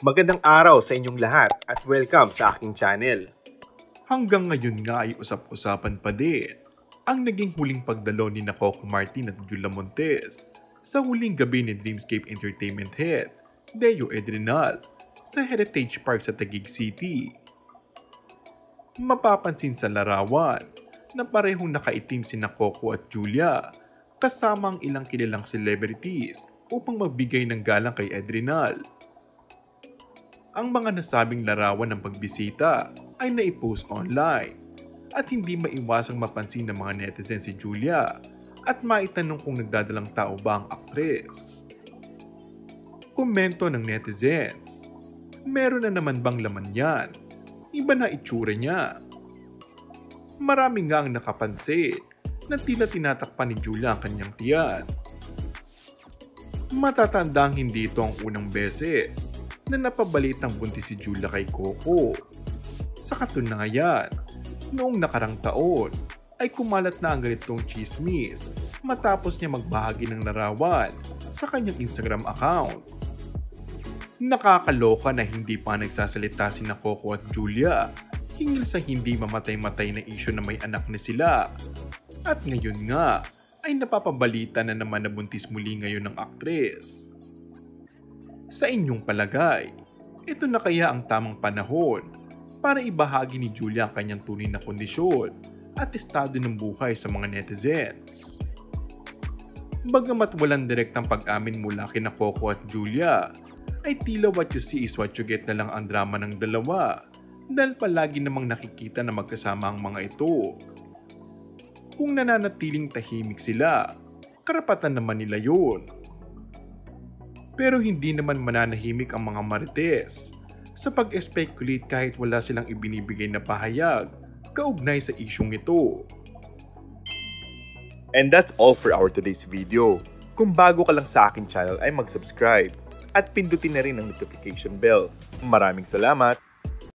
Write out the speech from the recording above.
Magandang araw sa inyong lahat at welcome sa aking channel. Hanggang ngayon nga ay usap-usapan pa din ang naging huling pagdalo ni Coco Martin at Julia Montes sa huling gabi ni Dreamscape Entertainment Head, Deo Edrenal, sa Heritage Park sa Taguig City. Mapapansin sa larawan na parehong nakaitim si Coco at Julia kasama ang ilang kilalang celebrities upang magbigay ng galang kay Edrenal. Ang mga nasabing larawan ng pagbisita ay naipost online at hindi maiwasang mapansin ng mga netizens si Julia at maitanong kung nagdadalang tao ba ang aktres. Komento ng netizens, meron na naman bang laman yan? Iba na itsura niya. Marami nga ang nakapansin na tila tinatakpan ni Julia ang kanyang tiyan. Matatandang hindi ito ang unang beses na napabalitang buntis si Julia kay Coco. Sa katunayan, noong nakarang taon ay kumalat na ang ganitong chismis matapos niya magbahagi ng larawan sa kanyang Instagram account. Nakakaloka na hindi pa nagsasalita si Coco at Julia hinggil sa hindi mamatay-matay na isyu na may anak na sila. At ngayon nga ay napapabalita na naman na buntis muli ngayon ng aktres. Sa inyong palagay, ito na kaya ang tamang panahon para ibahagi ni Julia ang kanyang tunay na kondisyon at estado ng buhay sa mga netizens? Bagamat walang direktang pag-amin mula kina Coco at Julia, ay tila what you see is what you get na lang ang drama ng dalawa dahil palagi namang nakikita na magkasama ang mga ito. Kung nananatiling tahimik sila, karapatan naman nila yun. Pero hindi naman mananahimik ang mga marites sa pag-speculate kahit wala silang ibinibigay na pahayag kaugnay sa isyong ito. And that's all for our today's video. Kung bago ka lang sa aking channel ay mag-subscribe at pindutin na rin ang notification bell. Maraming salamat!